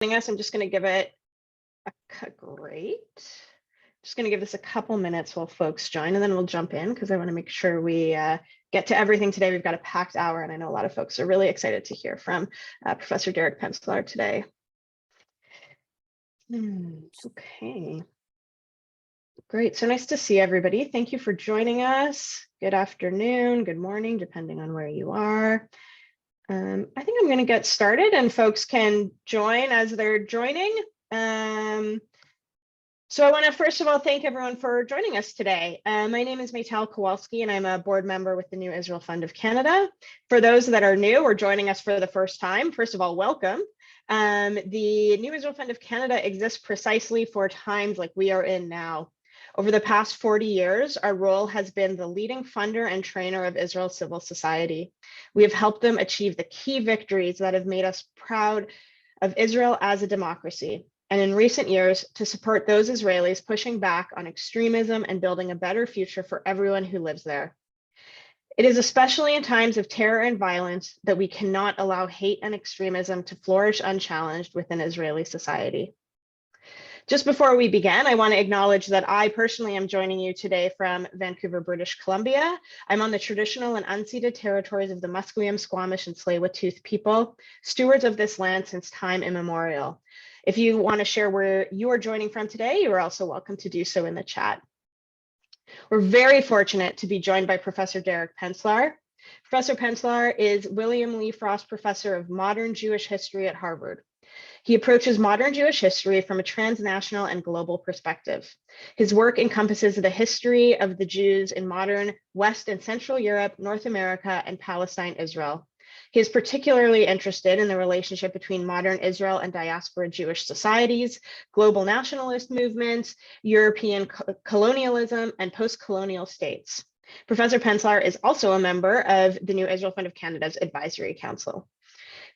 us. I'm just going to give it Just going to give this a couple minutes while folks join, and then we'll jump in because I want to make sure we get to everything today. We've got a packed hour, and I know a lot of folks are really excited to hear from Professor Derek Penslar today. Okay. Great. So nice to see everybody. Thank you for joining us. Good afternoon, good morning, depending on where you are. I think I'm going to get started and folks can join as they're joining. So I want to first of all thank everyone for joining us today. My name is Maytal Kowalski and I'm a board member with the New Israel Fund of Canada. For those that are new or joining us for the first time, first of all, welcome. The New Israel Fund of Canada exists precisely for times like we are in now. Over the past 40 years, our role has been the leading funder and trainer of Israel's civil society. We have helped them achieve the key victories that have made us proud of Israel as a democracy, and in recent years, to support those Israelis pushing back on extremism and building a better future for everyone who lives there. It is especially in times of terror and violence that we cannot allow hate and extremism to flourish unchallenged within Israeli society. Just before we begin, I want to acknowledge that I personally am joining you today from Vancouver, British Columbia. I'm on the traditional and unceded territories of the Musqueam, Squamish, and Tsleil-Waututh people, stewards of this land since time immemorial. If you want to share where you are joining from today, you are also welcome to do so in the chat. We're very fortunate to be joined by Professor Derek Penslar. Professor Penslar is William Lee Frost Professor of Modern Jewish History at Harvard. He approaches modern Jewish history from a transnational and global perspective. His work encompasses the history of the Jews in modern West and Central Europe, North America, and Palestine, Israel. He is particularly interested in the relationship between modern Israel and diaspora Jewish societies, global nationalist movements, European colonialism, and post-colonial states. Professor Penslar is also a member of the New Israel Fund of Canada's Advisory Council.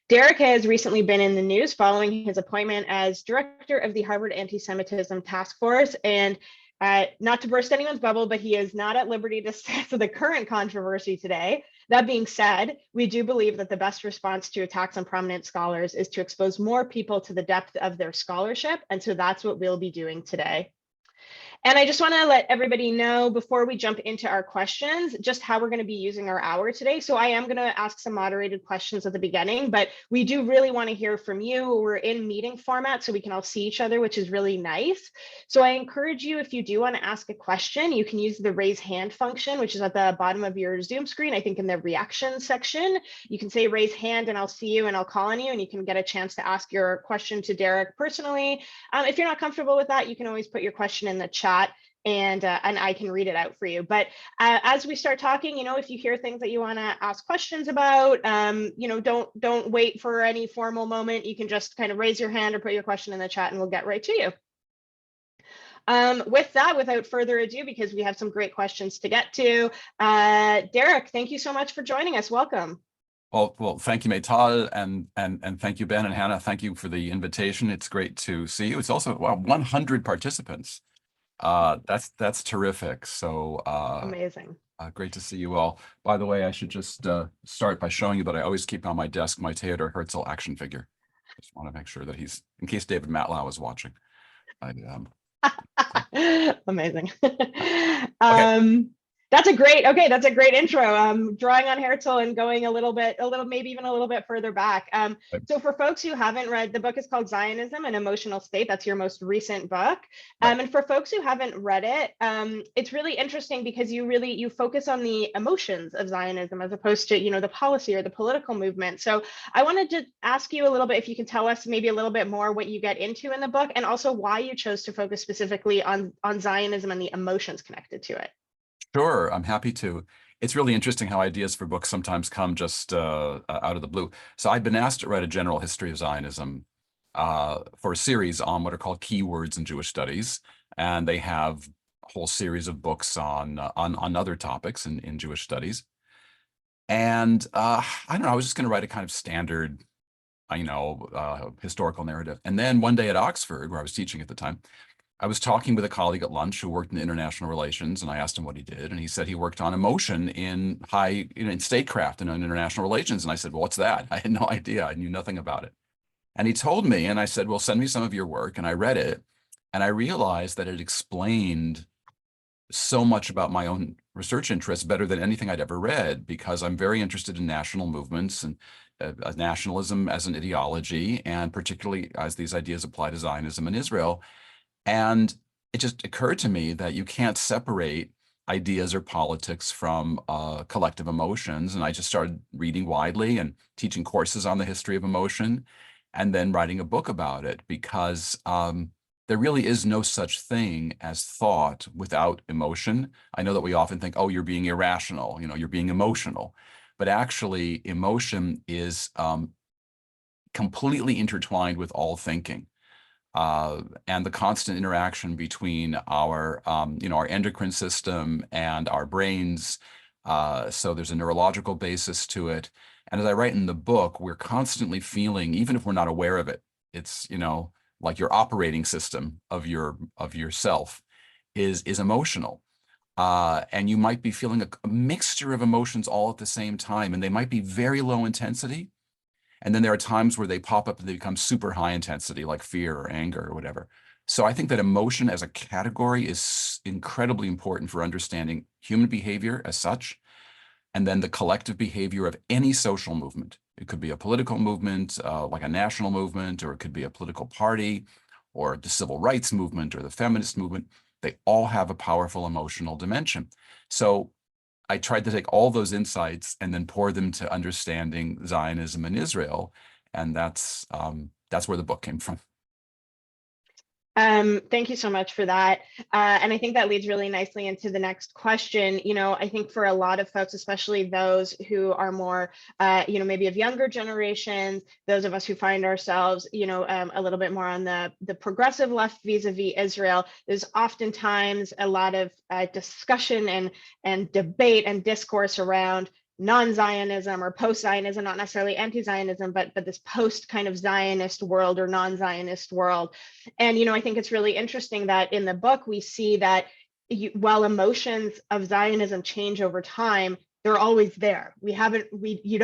Derek has recently been in the news following his appointment as director of the Harvard Anti-Semitism Task Force. And not to burst anyone's bubble, but he is not at liberty to discuss the current controversy today. That being said, we do believe that the best response to attacks on prominent scholars is to expose more people to the depth of their scholarship. And so that's what we'll be doing today. And I just want to let everybody know before we jump into our questions, just how we're going to be using our hour today. So I am going to ask some moderated questions at the beginning, but we do really want to hear from you. We're in meeting format, so we can all see each other, which is really nice. So I encourage you, if you do want to ask a question, you can use the raise hand function, which is at the bottom of your Zoom screen, I think in the reaction section. You can say raise hand and I'll see you and I'll call on you and you can get a chance to ask your question to Derek personally. If you're not comfortable with that, you can always put your question in the chat and I can read it out for you. But as we start talking, if you hear things that you want to ask questions about, don't wait for any formal moment. You can just kind of raise your hand or put your question in the chat and we'll get right to you. With that, without further ado, because we have some great questions to get to, Derek, thank you so much for joining us. Welcome. Well, thank you, Maytal, and thank you, Ben and Hannah. Thank you for the invitation. It's great to see you. It's also 100 participants. That's terrific. So amazing. Great to see you all. By the way, I should just start by showing you that I always keep on my desk my Theodor Herzl action figure. Just want to make sure that he's, in case David Matlow is watching. Amazing. Okay. That's a great intro. Drawing on Herzl and going maybe even a little bit further back. So for folks who haven't read, the book is called Zionism, An Emotional State. That's your most recent book. And for folks who haven't read it, it's really interesting because you focus on the emotions of Zionism as opposed to, the policy or the political movement. So I wanted to ask you a little bit, if you can tell us maybe a little bit more what you get into in the book and also why you chose to focus specifically on Zionism and the emotions connected to it. Sure, I'm happy to. It's really interesting how ideas for books sometimes come just out of the blue. So I've been asked to write a general history of Zionism for a series on what are called keywords in Jewish studies, and they have a whole series of books on other topics in Jewish studies. And I don't know, I was just going to write a kind of standard, historical narrative. And then one day at Oxford, where I was teaching at the time, I was talking with a colleague at lunch who worked in international relations, and I asked him what he did, and he said he worked on emotion in statecraft and in international relations. And I said, well, what's that? I had no idea. I knew nothing about it. And he told me, and I said, well, send me some of your work. And I read it, and I realized that it explained so much about my own research interests better than anything I'd ever read, because I'm very interested in national movements and nationalism as an ideology, and particularly as these ideas apply to Zionism in Israel. And it just occurred to me that you can't separate ideas or politics from collective emotions. And I just started reading widely and teaching courses on the history of emotion, and then writing a book about it, because there really is no such thing as thought without emotion. I know that we often think, oh, you're being irrational, you're being emotional. But actually, emotion is completely intertwined with all thinking. And the constant interaction between our endocrine system and our brains. So there's a neurological basis to it. And as I write in the book, we're constantly feeling, even if we're not aware of it, it's, like your operating system of yourself is emotional. And you might be feeling a mixture of emotions all at the same time, and they might be very low intensity. And then there are times where they pop up and they become super high intensity, like fear or anger or whatever. So I think that emotion as a category is incredibly important for understanding human behavior as such, and then the collective behavior of any social movement. It could be a political movement, like a national movement, or it could be a political party, or the civil rights movement, or the feminist movement. They all have a powerful emotional dimension. So I tried to take all those insights and then pour them to understanding Zionism in Israel, and that's where the book came from. Thank you so much for that. And I think that leads really nicely into the next question. I think for a lot of folks, especially those who are more, maybe of younger generations, those of us who find ourselves, a little bit more on the progressive left vis-a-vis Israel, there's oftentimes a lot of discussion and debate and discourse around non-Zionism or post-Zionism, not necessarily anti-Zionism, but this post kind of Zionist world or non-Zionist world. And, I think it's really interesting that in the book, we see that while emotions of Zionism change over time, they're always there. You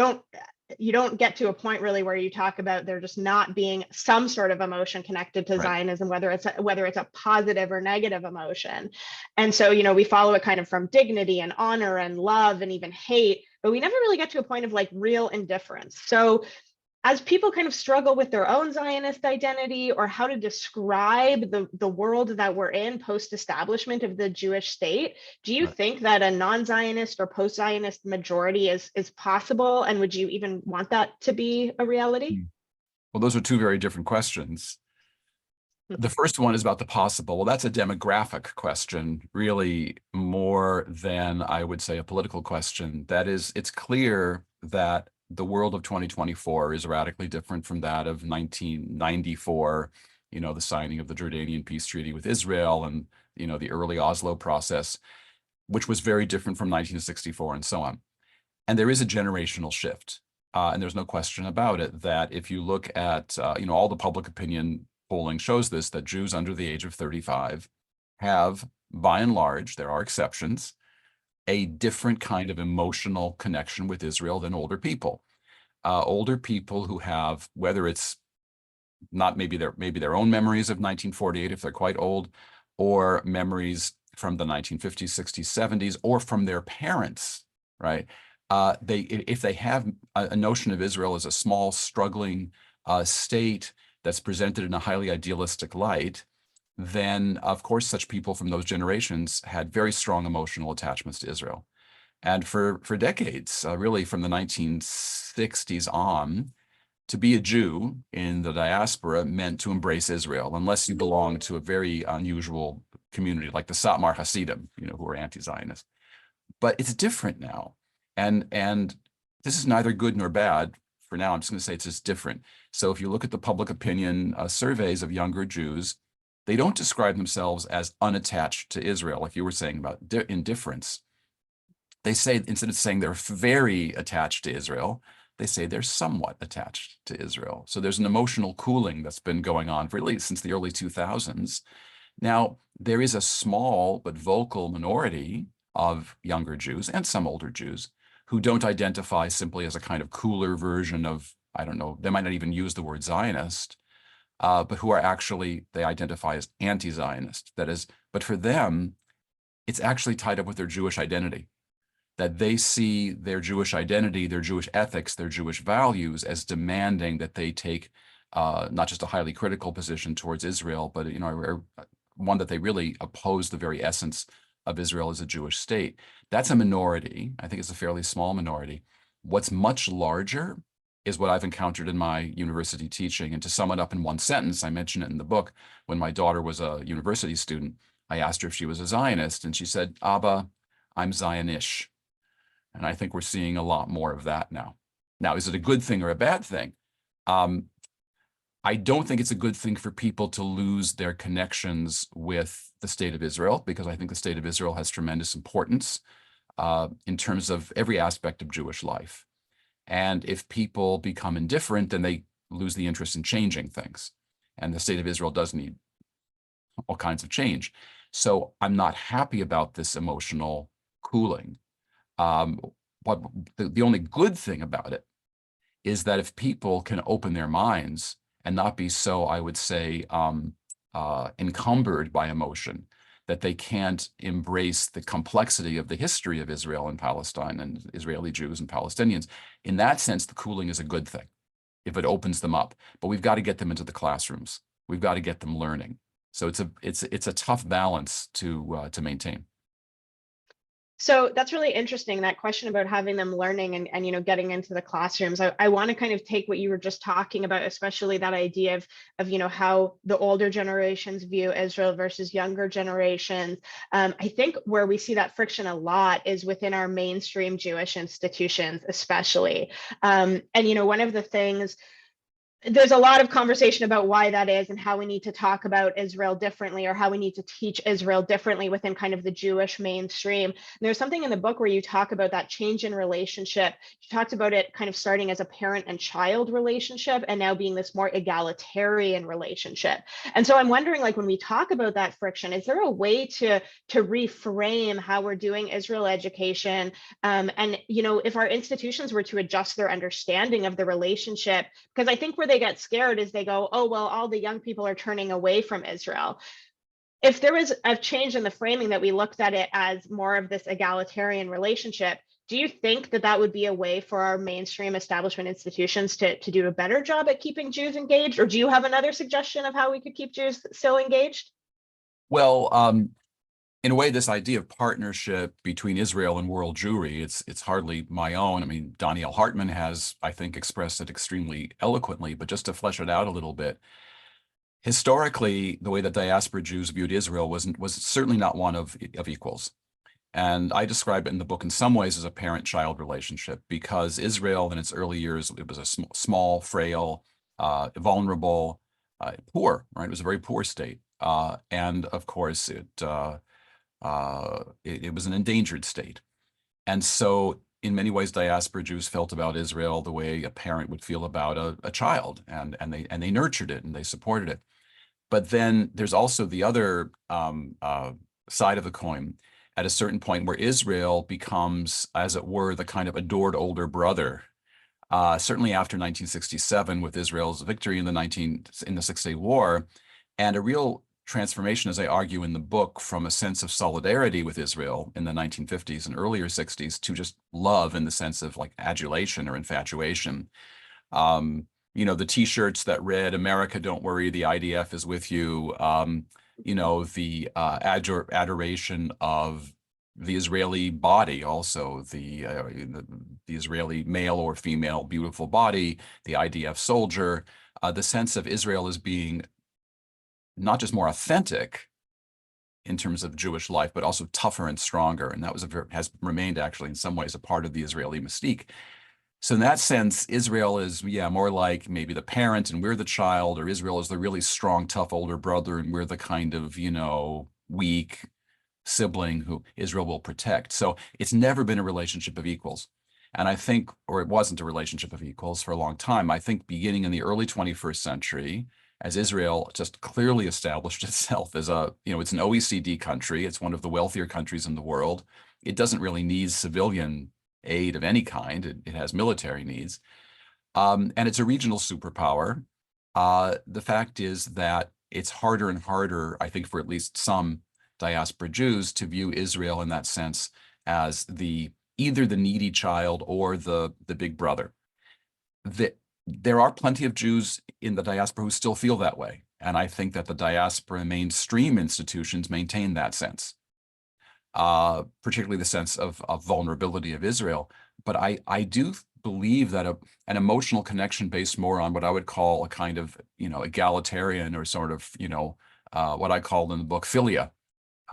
don't get to a point really where you talk about there just not being some sort of emotion connected to Zionism, whether it's a positive or negative emotion. And so, we follow it kind of from dignity and honor and love and even hate, but we never really get to a point of like real indifference. So as people kind of struggle with their own Zionist identity or how to describe the world that we're in post-establishment of the Jewish state, do you think that a non-Zionist or post-Zionist majority is possible? And would you even want that to be a reality? Well, those are two very different questions. The first one is about the possible. Well, that's a demographic question, really, more than I would say a political question. That is, it's clear that the world of 2024 is radically different from that of 1994, the signing of the Jordanian peace treaty with Israel and, the early Oslo process, which was very different from 1964 and so on. And there is a generational shift. And there's no question about it that if you look at, all the public opinion polling shows this, that Jews under the age of 35 have, by and large, there are exceptions, a different kind of emotional connection with Israel than older people. Older people who have, whether it's not maybe their own memories of 1948 if they're quite old, or memories from the 1950s, 60s, 70s, or from their parents, right? If they have a notion of Israel as a small, struggling state that's presented in a highly idealistic light, then of course such people from those generations had very strong emotional attachments to Israel. And for decades, really from the 1960s on, to be a Jew in the diaspora meant to embrace Israel, unless you belong to a very unusual community like the Satmar Hasidim, who are anti-Zionist. But it's different now. And this is neither good nor bad. For now, I'm just going to say it's just different. So if you look at the public opinion surveys of younger Jews, they don't describe themselves as unattached to Israel, like you were saying about indifference. They say, instead of saying they're very attached to Israel, they say they're somewhat attached to Israel. So there's an emotional cooling that's been going on for at least since the early 2000s. Now, there is a small but vocal minority of younger Jews and some older Jews who don't identify simply as a kind of cooler version of I don't know, they might not even use the word Zionist, but who are actually, they identify as anti-Zionist. That is, but for them, it's actually tied up with their Jewish identity, that they see their Jewish identity, their Jewish ethics, their Jewish values as demanding that they take not just a highly critical position towards Israel, but one that they really oppose the very essence of Israel as a Jewish state. That's a minority. I think it's a fairly small minority. What's much larger is what I've encountered in my university teaching. And to sum it up in one sentence, I mention it in the book, when my daughter was a university student, I asked her if she was a Zionist, and she said, Abba, I'm Zionish. And I think we're seeing a lot more of that now. Now, is it a good thing or a bad thing? I don't think it's a good thing for people to lose their connections with the state of Israel, because I think the state of Israel has tremendous importance in terms of every aspect of Jewish life. And if people become indifferent, then they lose the interest in changing things. And the state of Israel does need all kinds of change. So I'm not happy about this emotional cooling. But the only good thing about it is that if people can open their minds and not be so, I would say, encumbered by emotion, that they can't embrace the complexity of the history of Israel and Palestine and Israeli Jews and Palestinians. In that sense, the cooling is a good thing if it opens them up. But we've got to get them into the classrooms. We've got to get them learning. So it's a tough balance to maintain. So that's really interesting, that question about having them learning and getting into the classrooms. I want to kind of take what you were just talking about, especially that idea of how the older generations view Israel versus younger generations. I think where we see that friction a lot is within our mainstream Jewish institutions, especially. And one of the things, there's a lot of conversation about why that is and how we need to talk about Israel differently, or how we need to teach Israel differently within kind of the Jewish mainstream. And there's something in the book where you talk about that change in relationship. You talked about it kind of starting as a parent and child relationship and now being this more egalitarian relationship. And so I'm wondering, like, when we talk about that friction, is there a way to reframe how we're doing Israel education? And if our institutions were to adjust their understanding of the relationship, because I think where they get scared is they go, oh, well, all the young people are turning away from Israel. If there was a change in the framing that we looked at it as more of this egalitarian relationship, do you think that would be a way for our mainstream establishment institutions to do a better job at keeping Jews engaged? Or do you have another suggestion of how we could keep Jews still engaged? Well, in a way, this idea of partnership between Israel and world Jewry, it's hardly my own. I mean, Daniel Hartman has, I think, expressed it extremely eloquently, but just to flesh it out a little bit, historically, the way that diaspora Jews viewed Israel was certainly not one of equals. And I describe it in the book in some ways as a parent-child relationship, because Israel in its early years, it was a small, frail, vulnerable, poor, right? It was a very poor state. And of course, it was an endangered state. And so in many ways, diaspora Jews felt about Israel the way a parent would feel about a child, and they nurtured it and they supported it. But then there's also the other side of the coin at a certain point where Israel becomes, as it were, the kind of adored older brother. Certainly after 1967, with Israel's victory in the Six-Day War, and a real transformation, as I argue in the book, from a sense of solidarity with Israel in the 1950s and earlier 60s to just love in the sense of like adulation or infatuation. The T-shirts that read "America, don't worry, the IDF is with you." The adoration of the Israeli body, also the Israeli male or female beautiful body, the IDF soldier, the sense of Israel as being not just more authentic in terms of Jewish life, but also tougher and stronger. And that has remained actually in some ways a part of the Israeli mystique. So in that sense, Israel is, more like maybe the parent and we're the child, or Israel is the really strong, tough older brother and we're the kind of, weak sibling who Israel will protect. So it's never been a relationship of equals. And I think, or it wasn't a relationship of equals for a long time. I think beginning in the early 21st century, as Israel just clearly established itself as it's an OECD country, it's one of the wealthier countries in the world. It doesn't really need civilian aid of any kind. It has military needs. And it's a regional superpower. The fact is that it's harder and harder, I think, for at least some diaspora Jews to view Israel in that sense as either the needy child or the big brother. There are plenty of Jews in the diaspora who still feel that way. And I think that the diaspora mainstream institutions maintain that sense, particularly the sense of vulnerability of Israel. But I do believe that an emotional connection based more on what I would call a kind of, egalitarian or sort of, what I call in the book philia,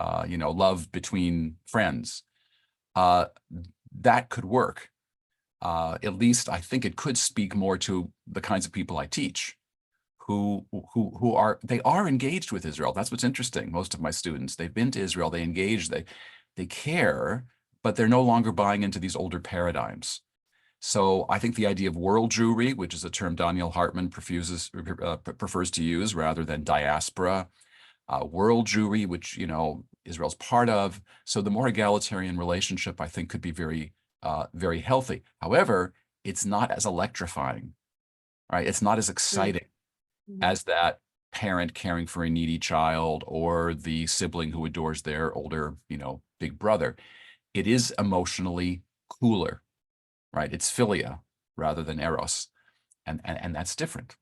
love between friends, that could work. At least I think it could speak more to the kinds of people I teach, who are engaged with Israel. That's what's interesting. Most of my students, they've been to Israel, they engage, they care, but they're no longer buying into these older paradigms. So I think the idea of world Jewry, which is a term Daniel Hartman prefers to use rather than diaspora, world Jewry, which Israel's part of. So the more egalitarian relationship, I think, could be very healthy. However, it's not as electrifying, right? It's not as exciting as that parent caring for a needy child or the sibling who adores their older, big brother. It is emotionally cooler, right? It's philia rather than eros, and that's different.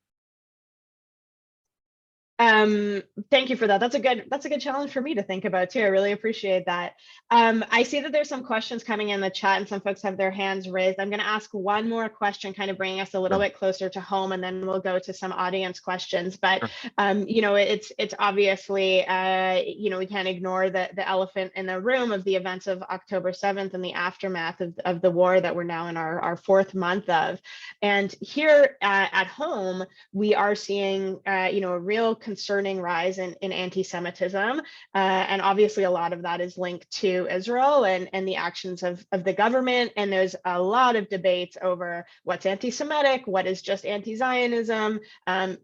Thank you for that. That's a good challenge for me to think about too. I really appreciate that. I see that there's some questions coming in the chat and some folks have their hands raised. I'm going to ask one more question, kind of bringing us a little bit closer to home, and then we'll go to some audience questions. But it's obviously we can't ignore the elephant in the room of the events of October 7th and the aftermath of the war that we're now in our fourth month of. And here at home, we are seeing a real concerning rise in anti-Semitism. And obviously a lot of that is linked to Israel and the actions of the government. And there's a lot of debates over what's anti-Semitic, what is just anti-Zionism,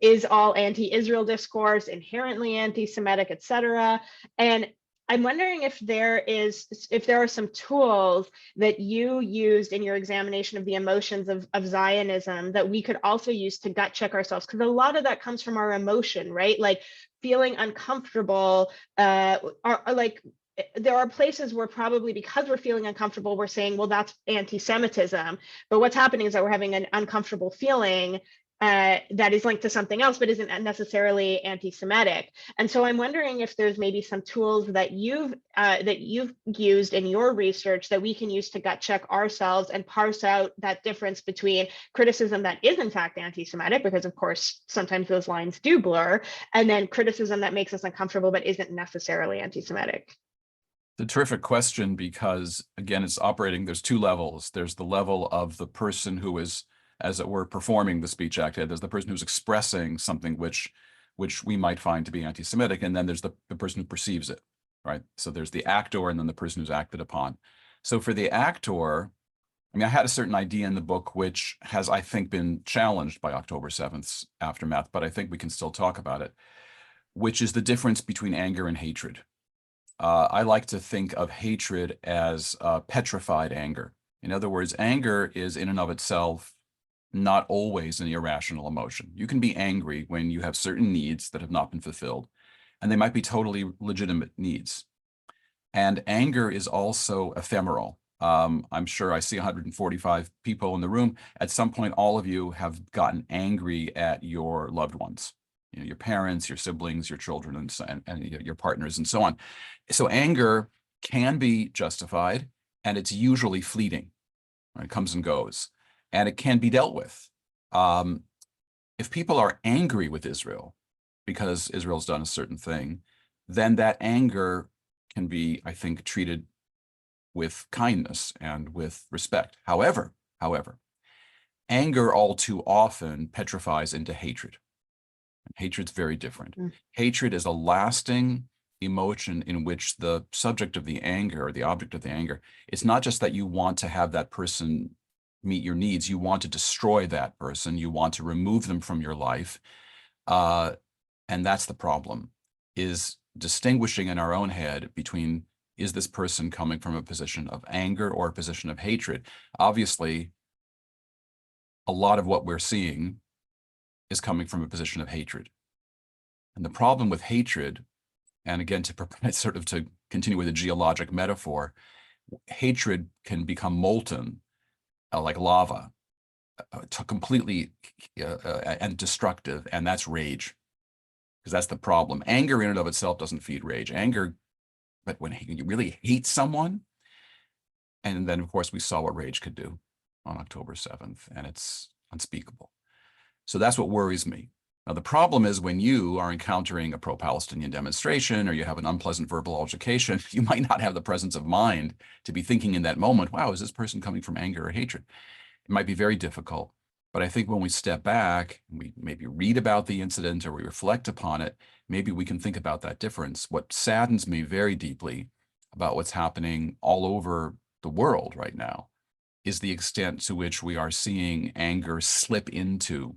is all anti-Israel discourse inherently anti-Semitic, et cetera. And I'm wondering if there are some tools that you used in your examination of the emotions of Zionism that we could also use to gut check ourselves, because a lot of that comes from our emotion, right? Like feeling uncomfortable, there are places where probably because we're feeling uncomfortable, we're saying, well, that's anti-Semitism. But what's happening is that we're having an uncomfortable feeling that is linked to something else, but isn't necessarily anti-Semitic. And so I'm wondering if there's maybe some tools that you've used in your research that we can use to gut check ourselves and parse out that difference between criticism that is in fact anti-Semitic, because of course sometimes those lines do blur, and then criticism that makes us uncomfortable but isn't necessarily anti-Semitic. It's a terrific question because, again, it's operating, there's two levels. There's the level of the person who is, as it were, performing the speech act. There's the person who's expressing something which we might find to be anti-Semitic, and then there's the person who perceives it, right? So there's the actor and then the person who's acted upon. So for the actor, I had a certain idea in the book which has, I think, been challenged by October 7th's aftermath, but I think we can still talk about it, which is the difference between anger and hatred. I like to think of hatred as petrified anger. In other words, anger is in and of itself not always an irrational emotion. You can be angry when you have certain needs that have not been fulfilled, and they might be totally legitimate needs. And anger is also ephemeral. I'm sure I see 145 people in the room. At some point, all of you have gotten angry at your loved ones, your parents, your siblings, your children, and your partners, and so on. So anger can be justified, and it's usually fleeting. Right? It comes and goes, and it can be dealt with. If people are angry with Israel because Israel's done a certain thing, then that anger can be, I think, treated with kindness and with respect. However, anger all too often petrifies into hatred. Hatred's very different. Hatred is a lasting emotion in which the subject of the anger, or the object of the anger, it's not just that you want to have that person meet your needs, you want to destroy that person, you want to remove them from your life. And that's the problem, is distinguishing in our own head between, is this person coming from a position of anger or a position of hatred? Obviously, a lot of what we're seeing is coming from a position of hatred. And the problem with hatred, and again, to continue with a geologic metaphor, hatred can become molten like lava, completely and destructive, and that's rage, because that's the problem. Anger in and of itself doesn't feed rage. Anger, but when you really hate someone, and then of course we saw what rage could do on October 7th, and it's unspeakable. So that's what worries me. Now, the problem is when you are encountering a pro-Palestinian demonstration or you have an unpleasant verbal altercation, you might not have the presence of mind to be thinking in that moment, wow, is this person coming from anger or hatred? It might be very difficult. But I think when we step back, and we maybe read about the incident or we reflect upon it, maybe we can think about that difference. What saddens me very deeply about what's happening all over the world right now is the extent to which we are seeing anger slip into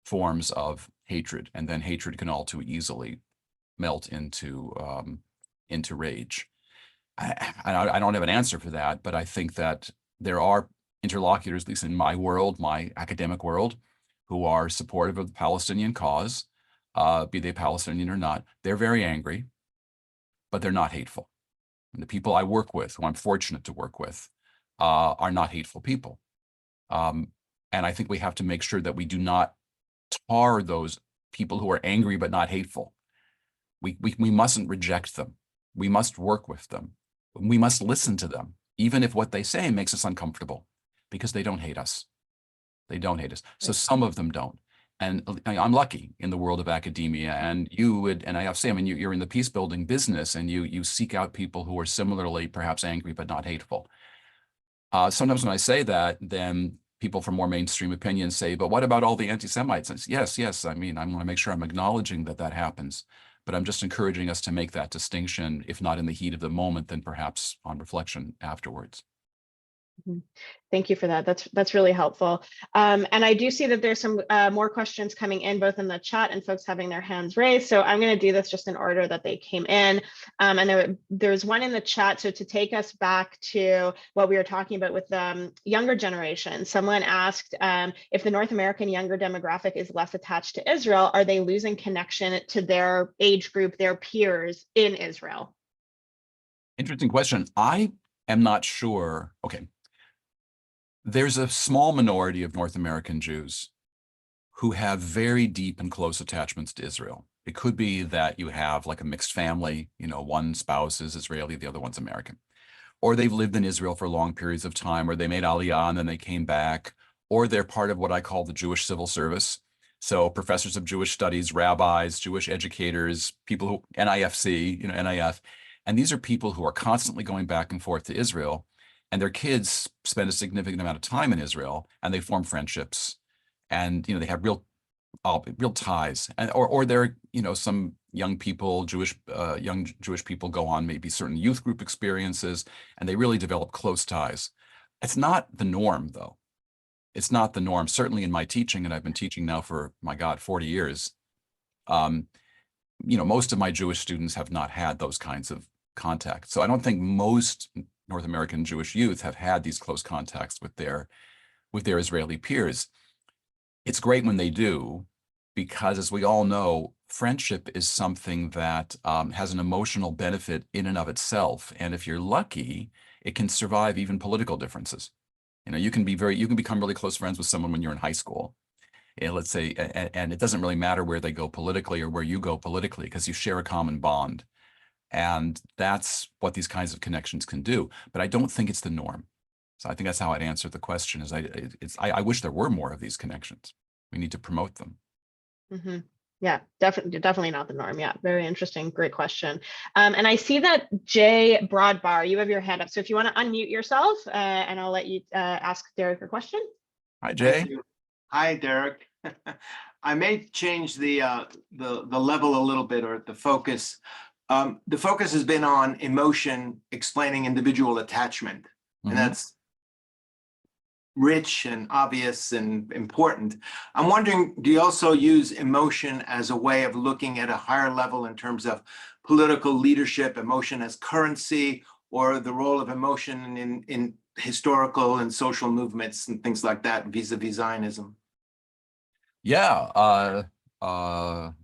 forms of hatred, and then hatred can all too easily melt into rage. I don't have an answer for that, but I think that there are interlocutors, at least in my world, my academic world, who are supportive of the Palestinian cause, be they Palestinian or not. They're very angry, but they're not hateful. And the people I work with, who I'm fortunate to work with, are not hateful people. And I think we have to make sure that we do not tar those people who are angry but not hateful. We mustn't reject them. We must work with them. We must listen to them, even if what they say makes us uncomfortable, because they don't hate us. They don't hate us. So some of them don't. And I'm lucky in the world of academia, and you would, and I have to say, I mean, you're in the peace building business, and you seek out people who are similarly perhaps angry but not hateful. Sometimes when I say that, then people from more mainstream opinions say, but what about all the anti-Semites? And yes, I mean, I want to make sure I'm acknowledging that that happens, but I'm just encouraging us to make that distinction, if not in the heat of the moment, then perhaps on reflection afterwards. Thank you for that. That's really helpful. And I do see that there's some more questions coming in, both in the chat and folks having their hands raised. So I'm going to do this just in order that they came in. And there's one in the chat. So to take us back to what we were talking about with the younger generation, someone asked if the North American younger demographic is less attached to Israel, are they losing connection to their age group, their peers in Israel? Interesting question. I am not sure. Okay. There's a small minority of North American Jews who have very deep and close attachments to Israel. It could be that you have like a mixed family, you know, one spouse is Israeli, the other one's American. Or they've lived in Israel for long periods of time, or they made Aliyah and then they came back, or they're part of what I call the Jewish civil service. So professors of Jewish studies, rabbis, Jewish educators, people who, NIFC, you know, NIF. And these are people who are constantly going back and forth to Israel, and their kids spend a significant amount of time in Israel, and they form friendships, and you know they have real ties, and or they're, you know, some young people, young Jewish people go on maybe certain youth group experiences, and they really develop close ties. It's not the norm, though. It's not the norm. Certainly in my teaching, and I've been teaching now for, my God, 40 years. You know, most of my Jewish students have not had those kinds of contacts. So I don't think most North American Jewish youth have had these close contacts with their Israeli peers. It's great when they do, because as we all know, friendship is something that has an emotional benefit in and of itself. And if you're lucky, it can survive even political differences. You know, you can become really close friends with someone when you're in high school. And let's say, and it doesn't really matter where they go politically or where you go politically, because you share a common bond. And that's what these kinds of connections can do. But I don't think it's the norm. So I think that's how I'd answer the question, is I wish there were more of these connections. We need to promote them. Mm-hmm. Yeah, definitely not the norm. Yeah, very interesting. Great question. And I see that Jay Broadbar, you have your hand up. So if you want to unmute yourself, and I'll let you ask Derek your question. Hi, Jay. Hi, Derek. I may change the level a little bit, or the focus. The focus has been on emotion explaining individual attachment, and that's rich and obvious and important. I'm wondering, do you also use emotion as a way of looking at a higher level in terms of political leadership, emotion as currency, or the role of emotion in historical and social movements and things like that vis-a-vis Zionism? Yeah,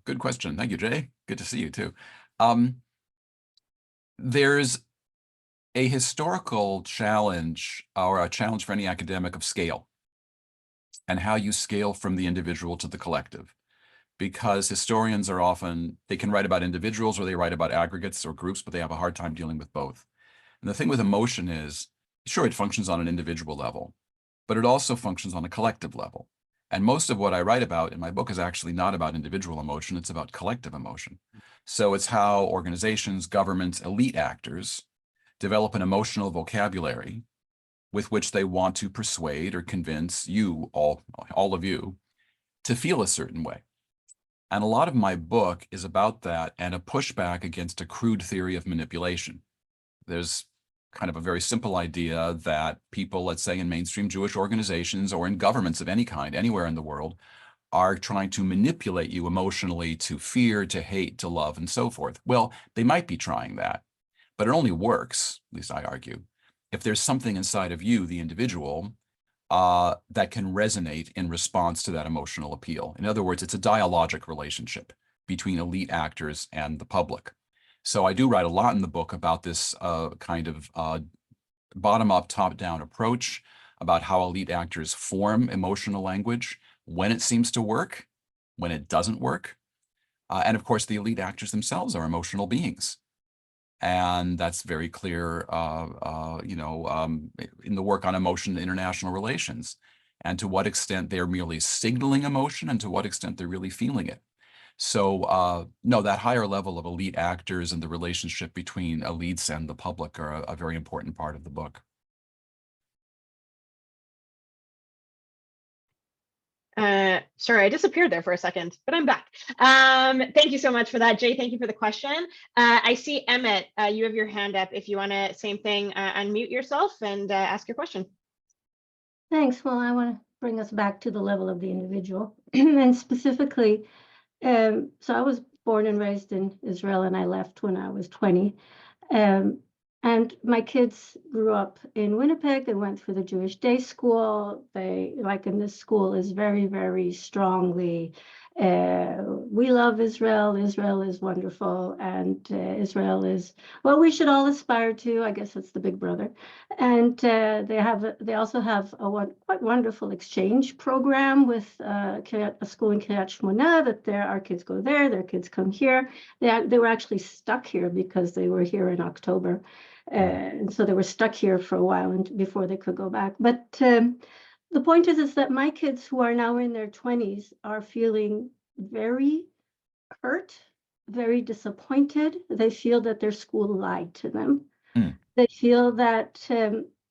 good question. Thank you, Jay. Good to see you too. There's a historical challenge, or a challenge for any academic, of scale, and how you scale from the individual to the collective. Because historians are often, they can write about individuals or they write about aggregates or groups, but they have a hard time dealing with both. And the thing with emotion is, sure, it functions on an individual level, but it also functions on a collective level. And most of what I write about in my book is actually not about individual emotion, it's about collective emotion. So it's how organizations, governments, elite actors develop an emotional vocabulary with which they want to persuade or convince you, all of you, to feel a certain way. And a lot of my book is about that and a pushback against a crude theory of manipulation. There's kind of a very simple idea that people, let's say in mainstream Jewish organizations or in governments of any kind, anywhere in the world, are trying to manipulate you emotionally to fear, to hate, to love, and so forth. Well, they might be trying that, but it only works, at least I argue, if there's something inside of you, the individual, that can resonate in response to that emotional appeal. In other words, it's a dialogic relationship between elite actors and the public. So I do write a lot in the book about this kind of bottom-up, top-down approach, about how elite actors form emotional language, when it seems to work, when it doesn't work. And of course, the elite actors themselves are emotional beings. And that's very clear, in the work on emotion and international relations, and to what extent they're merely signaling emotion and to what extent they're really feeling it. So, no, that higher level of elite actors and the relationship between elites and the public are a very important part of the book. Sorry, I disappeared there for a second, but I'm back. Thank you so much for that, Jay. Thank you for the question. I see Emmett, you have your hand up. If you want to, same thing, unmute yourself and ask your question. Thanks. Well, I want to bring us back to the level of the individual and specifically, so I was born and raised in Israel and I left when I was 20. And my kids grew up in Winnipeg. They went through the Jewish day school. They, like in this school, is very, very strongly, we love Israel. Israel is wonderful. And Israel is what we should all aspire to. I guess it's the big brother. And they also have a quite wonderful exchange program with a school in Kiryat Shmona that our kids go there, their kids come here. They were actually stuck here because they were here in October. And so they were stuck here for a while before they could go back. But the point is that my kids who are now in their 20s are feeling very hurt, very disappointed. They feel that their school lied to them. They feel that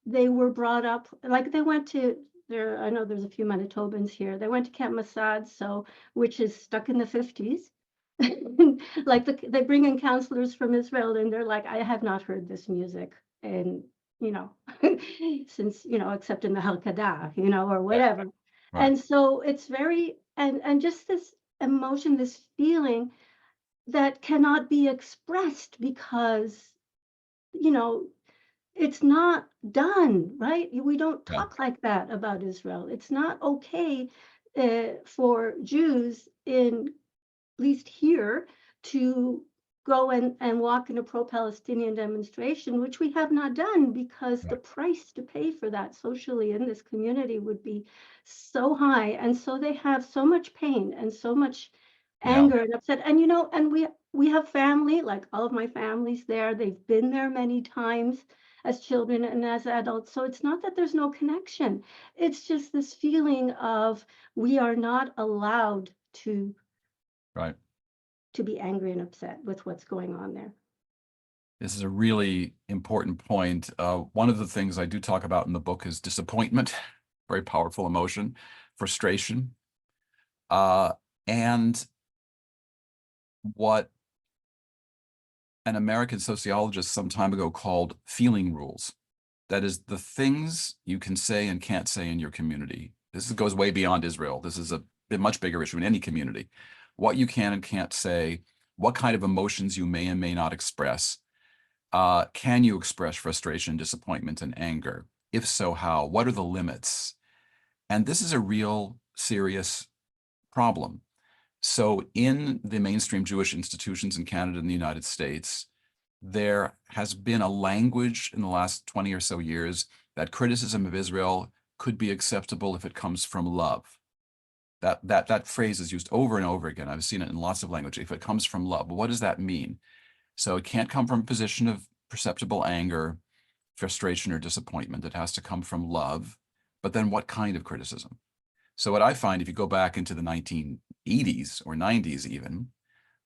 they were brought up, like they went to I know there's a few Manitobans here. They went to Camp Masad, which is stuck in the 50s. Like they bring in counselors from Israel and they're like, I have not heard this music and since except in the Hakadah, or whatever. Right. And so it's very and just this emotion, this feeling that cannot be expressed because it's not done, right? We don't talk like that about Israel. It's not okay for Jews at least here, to go and walk in a pro-Palestinian demonstration, which we have not done because the price to pay for that socially in this community would be so high. And so they have so much pain and so much anger and upset. And, and we have family, like all of my family's there. They've been there many times as children and as adults. So it's not that there's no connection. It's just this feeling of we are not allowed to be angry and upset with what's going on there. This is a really important point. One of the things I do talk about in the book is disappointment, very powerful emotion, frustration, and what an American sociologist some time ago called feeling rules. That is the things you can say and can't say in your community. This goes way beyond Israel. This is a much bigger issue in any community. What you can and can't say, what kind of emotions you may and may not express. Can you express frustration, disappointment, and anger? If so, how? What are the limits? And this is a real serious problem. So in the mainstream Jewish institutions in Canada and the United States, there has been a language in the last 20 or so years that criticism of Israel could be acceptable if it comes from love. That phrase is used over and over again. I've seen it in lots of language. If it comes from love, well, what does that mean? So it can't come from a position of perceptible anger, frustration, or disappointment. It has to come from love. But then what kind of criticism? So what I find, if you go back into the 1980s or 90s even,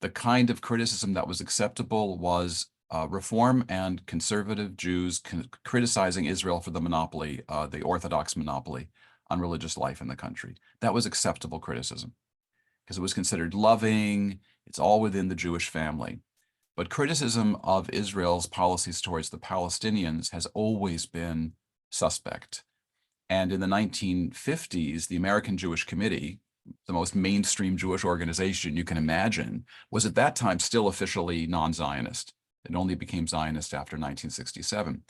the kind of criticism that was acceptable was Reform and conservative Jews criticizing Israel for the monopoly, the Orthodox monopoly on religious life in the country. That was acceptable criticism because it was considered loving. It's all within the Jewish family. But criticism of Israel's policies towards the Palestinians has always been suspect. And in the 1950s, the American Jewish Committee, the most mainstream Jewish organization you can imagine, was at that time still officially non-Zionist. It only became Zionist after 1967.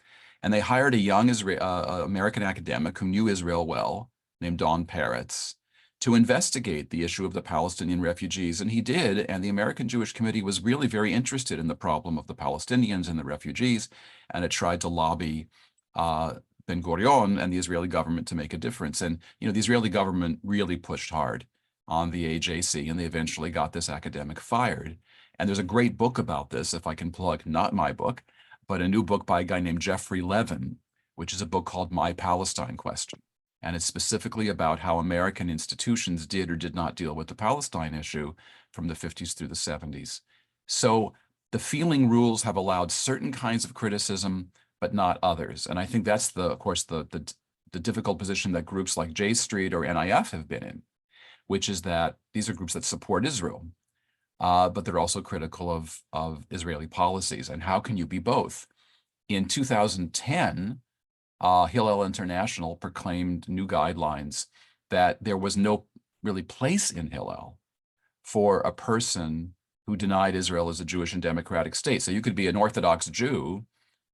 And they hired a young American academic who knew Israel well, named Don Peretz, to investigate the issue of the Palestinian refugees. And he did, and the American Jewish Committee was really very interested in the problem of the Palestinians and the refugees, and it tried to lobby Ben-Gurion and the Israeli government to make a difference. And, you know, the Israeli government really pushed hard on the AJC, and they eventually got this academic fired. And there's a great book about this, if I can plug, not my book, but a new book by a guy named Jeffrey Levin, which is a book called My Palestine Question. And it's specifically about how American institutions did or did not deal with the Palestine issue from the 50s through the 70s. So the feeling rules have allowed certain kinds of criticism, but not others. And I think that's of course, the difficult position that groups like J Street or NIF have been in, which is that these are groups that support Israel, but they're also critical of Israeli policies. And how can you be both? In 2010, Hillel International proclaimed new guidelines that there was no really place in Hillel for a person who denied Israel as a Jewish and democratic state. So you could be an Orthodox Jew,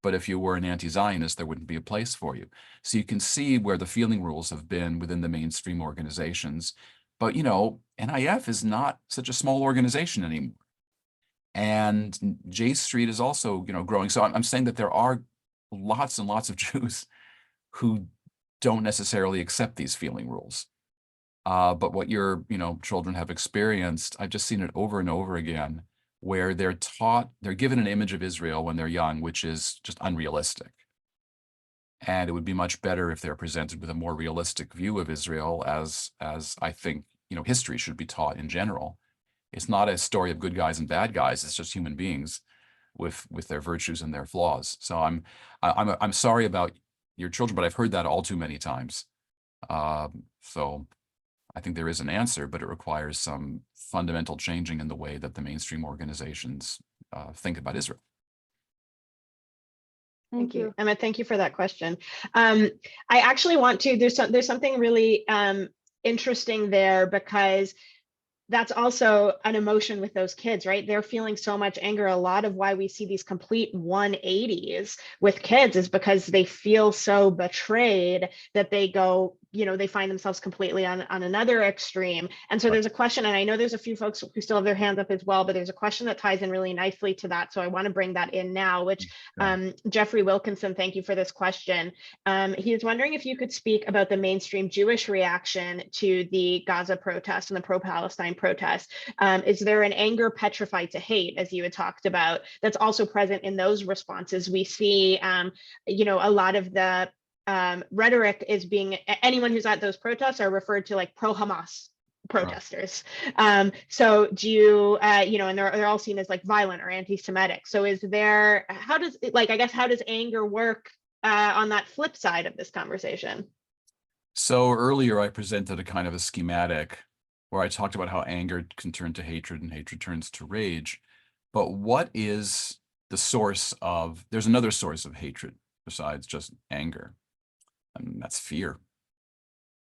but if you were an anti-Zionist, there wouldn't be a place for you. So you can see where the feeling rules have been within the mainstream organizations. But, you know, NIF is not such a small organization anymore. And J Street is also, you know, growing. So I'm saying that there are lots and lots of Jews who don't necessarily accept these feeling rules. But what your, you know, children have experienced, I've just seen it over and over again, where they're given an image of Israel when they're young, which is just unrealistic. And it would be much better if they're presented with a more realistic view of Israel, as I think, you know, history should be taught in general. It's not a story of good guys and bad guys. It's just human beings with their virtues and their flaws. So I'm sorry about your children, but I've heard that all too many times. So I think there is an answer, but it requires some fundamental changing in the way that the mainstream organizations think about Israel. Thank you, Emma. Thank you for that question. I actually want to, there's something really interesting there, because that's also an emotion with those kids, right? They're feeling so much anger. A lot of why we see these complete 180s with kids is because they feel so betrayed that they go, you know, they find themselves completely on another extreme. And so there's a question, and I know there's a few folks who still have their hands up as well, but there's a question that ties in really nicely to that. So I want to bring that in now, which Jeffrey Wilkinson, thank you for this question. He is wondering if you could speak about the mainstream Jewish reaction to the Gaza protests and the pro-Palestine protests. Is there an anger petrified to hate, as you had talked about, that's also present in those responses? We see, you know, a lot of the rhetoric is being, anyone who's at those protests are referred to like pro-Hamas protesters. So do you, you know, and they're all seen as like violent or anti-Semitic. So is there, how does anger work on that flip side of this conversation? So earlier I presented a kind of a schematic where I talked about how anger can turn to hatred and hatred turns to rage. But what is the source of, there's another source of hatred besides just anger, and that's fear.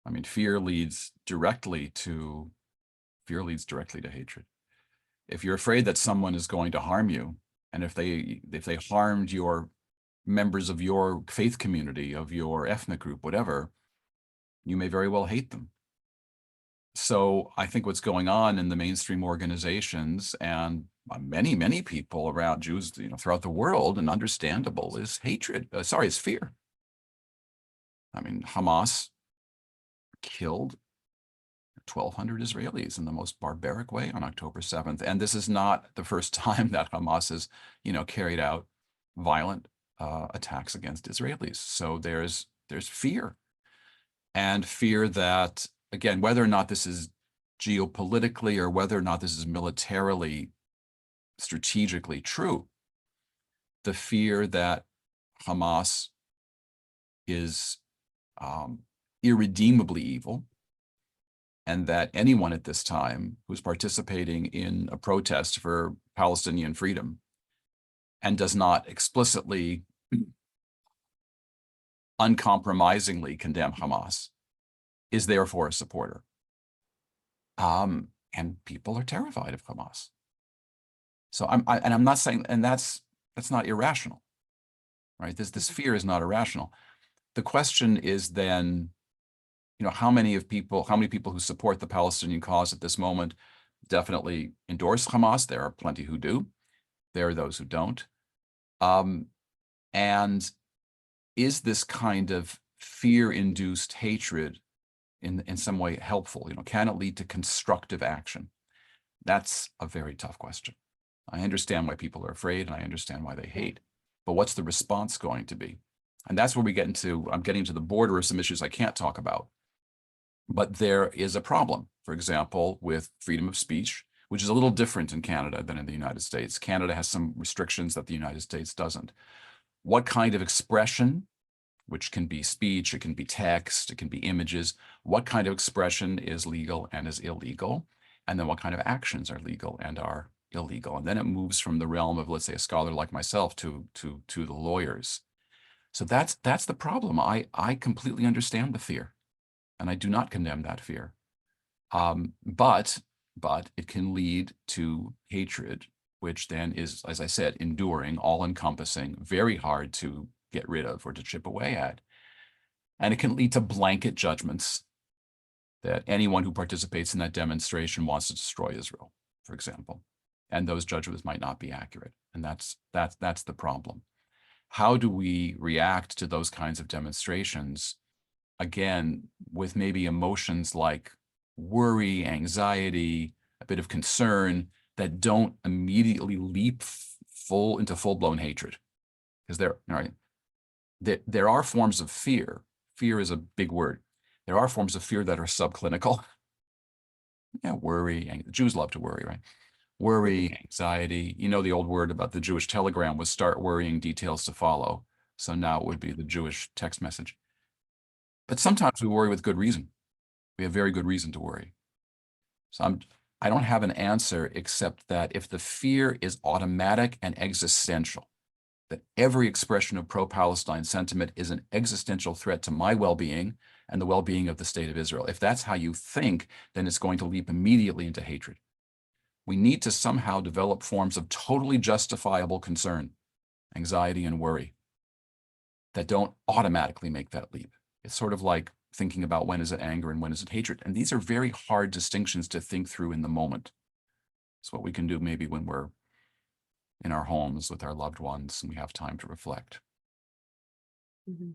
I mean, fear leads directly to hatred. If you're afraid that someone is going to harm you, and if they harmed your members of your faith community, of your ethnic group, whatever, you may very well hate them. So I think what's going on in the mainstream organizations and many people around Jews, throughout the world, and understandable, is hatred. Is fear. I mean, Hamas killed 1,200 Israelis in the most barbaric way on October 7th. And this is not the first time that Hamas has, carried out violent attacks against Israelis. So there's fear, and fear that, again, whether or not this is geopolitically or whether or not this is militarily, strategically true, the fear that Hamas is irredeemably evil, and that anyone at this time who's participating in a protest for Palestinian freedom and does not explicitly, uncompromisingly condemn Hamas is therefore a supporter. And people are terrified of Hamas. So I'm not saying, and that's not irrational, right? This fear is not irrational. The question is then, how many people who support the Palestinian cause at this moment definitely endorse Hamas? There are plenty who do. There are those who don't. And is this kind of fear-induced hatred in some way helpful? Can it lead to constructive action? That's a very tough question. I understand why people are afraid, and I understand why they hate. But what's the response going to be? And that's where we get into, I'm getting to the border of some issues I can't talk about. But there is a problem, for example, with freedom of speech, which is a little different in Canada than in the United States. Canada has some restrictions that the United States doesn't. What kind of expression, which can be speech, it can be text, it can be images, what kind of expression is legal and is illegal? And then what kind of actions are legal and are illegal? And then it moves from the realm of, let's say, a scholar like myself to the lawyers. So that's the problem. I completely understand the fear, and I do not condemn that fear. But it can lead to hatred, which then is, as I said, enduring, all-encompassing, very hard to get rid of or to chip away at. And it can lead to blanket judgments that anyone who participates in that demonstration wants to destroy Israel, for example. And those judgments might not be accurate. And that's the problem. How do we react to those kinds of demonstrations? Again, with maybe emotions like worry, anxiety, a bit of concern that don't immediately leap into full-blown hatred. Because there are forms of fear. Fear is a big word. There are forms of fear that are subclinical. Yeah, worry. Jews love to worry, right? Worry, anxiety. The old word about the Jewish telegram was start worrying, details to follow. So now it would be the Jewish text message. But sometimes we worry with good reason. We have very good reason to worry. So I don't have an answer except that if the fear is automatic and existential, that every expression of pro-Palestine sentiment is an existential threat to my well-being and the well-being of the state of Israel. If that's how you think, then it's going to leap immediately into hatred. We need to somehow develop forms of totally justifiable concern, anxiety, and worry that don't automatically make that leap. It's sort of like thinking about when is it anger and when is it hatred. And these are very hard distinctions to think through in the moment. It's what we can do maybe when we're in our homes with our loved ones and we have time to reflect. Mm-hmm.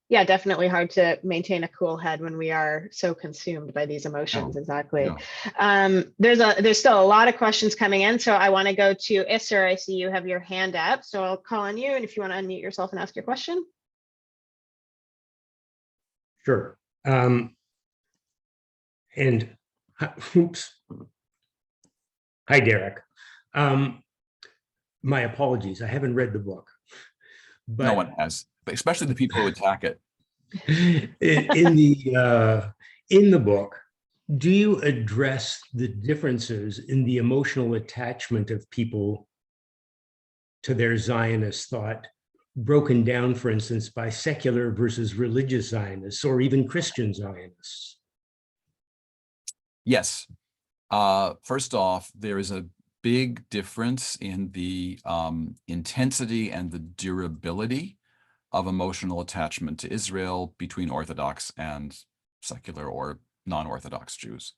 Yeah, definitely hard to maintain a cool head when we are so consumed by these emotions. Exactly. There's still a lot of questions coming in, so I want to go to Isser. I see you have your hand up, so I'll call on you, and if you want to unmute yourself and ask your question. Sure. Oops. Hi, Derek. My apologies. I haven't read the book. But no one has, but especially the people who attack it. In the book, do you address the differences in the emotional attachment of people to their Zionist thought, broken down, for instance, by secular versus religious Zionists or even Christian Zionists? Yes. First off, there is a big difference in the intensity and the durability of emotional attachment to Israel between Orthodox and secular or non-Orthodox Jews.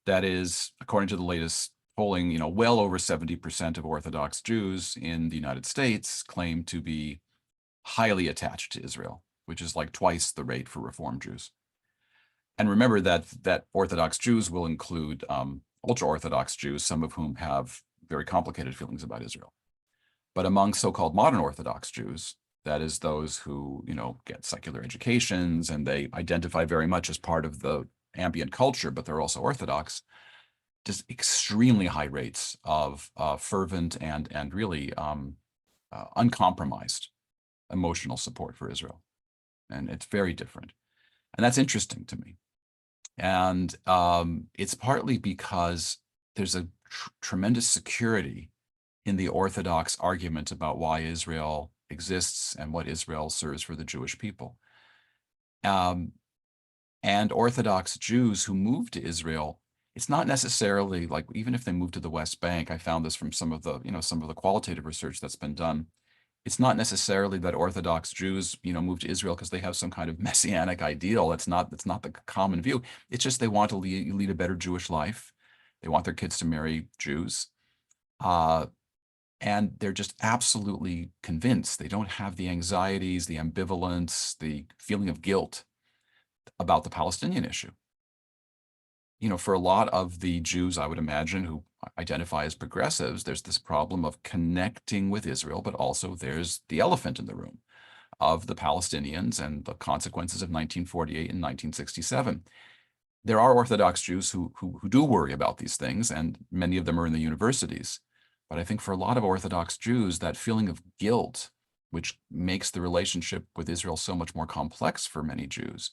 That is, according to the latest polling, well over 70% of Orthodox Jews in the United States claim to be highly attached to Israel, which is like twice the rate for Reform Jews. And remember that Orthodox Jews will include ultra-Orthodox Jews, some of whom have very complicated feelings about Israel. But among so-called modern Orthodox Jews, that is those who, get secular educations and they identify very much as part of the ambient culture, but they're also Orthodox, just extremely high rates of fervent and really uncompromised emotional support for Israel. And it's very different. And that's interesting to me. And it's partly because there's a tremendous security in the Orthodox argument about why Israel exists and what Israel serves for the Jewish people. And Orthodox Jews who move to Israel, it's not necessarily like, even if they move to the West Bank, I found this from some of the qualitative research that's been done. It's not necessarily that Orthodox Jews, move to Israel because they have some kind of messianic ideal. That's not the common view. It's just they want to lead a better Jewish life. They want their kids to marry Jews. And they're just absolutely convinced. They don't have the anxieties, the ambivalence, the feeling of guilt about the Palestinian issue. For a lot of the Jews, I would imagine, who identify as progressives, there's this problem of connecting with Israel, but also there's the elephant in the room of the Palestinians and the consequences of 1948 and 1967. There are Orthodox Jews who do worry about these things, and many of them are in the universities. But I think for a lot of Orthodox Jews, that feeling of guilt, which makes the relationship with Israel so much more complex for many Jews,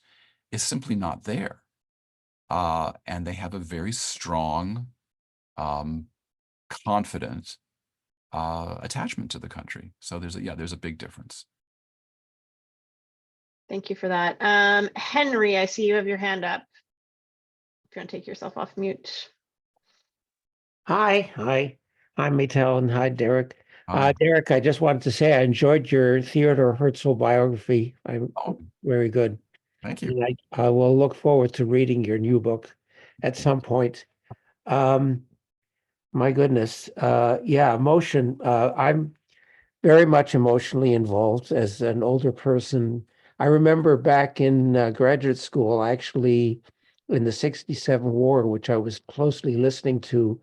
is simply not there. And they have a very strong, confident attachment to the country. So there's a big difference. Thank you for that. Henry, I see you have your hand up. If you want to take yourself off mute. Hi, I'm Maytal, and hi, Derek. Hi. Derek, I just wanted to say I enjoyed your Theodor Herzl biography. Oh, Very good. thank you. And I will look forward to reading your new book at some point. My goodness. Emotion. I'm very much emotionally involved as an older person. I remember back in graduate school, actually in the 67 war, which I was closely listening to,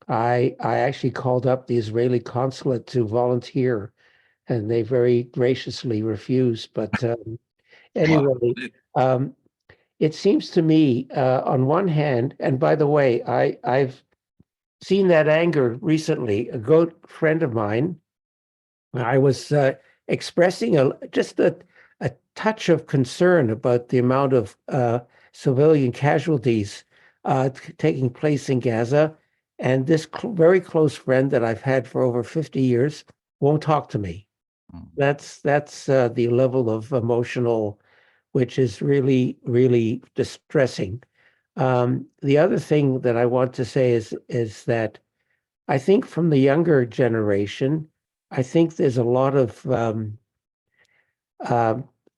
I actually called up the Israeli consulate to volunteer, and they very graciously refused. But anyway, it seems to me, on one hand, and by the way, I've seen that anger recently. A good friend of mine, I was expressing just a touch of concern about the amount of civilian casualties taking place in Gaza. And this very close friend that I've had for over 50 years won't talk to me. That's the level of emotional, which is really, really distressing. The other thing that I want to say is that I think from the younger generation, I think there's a lot of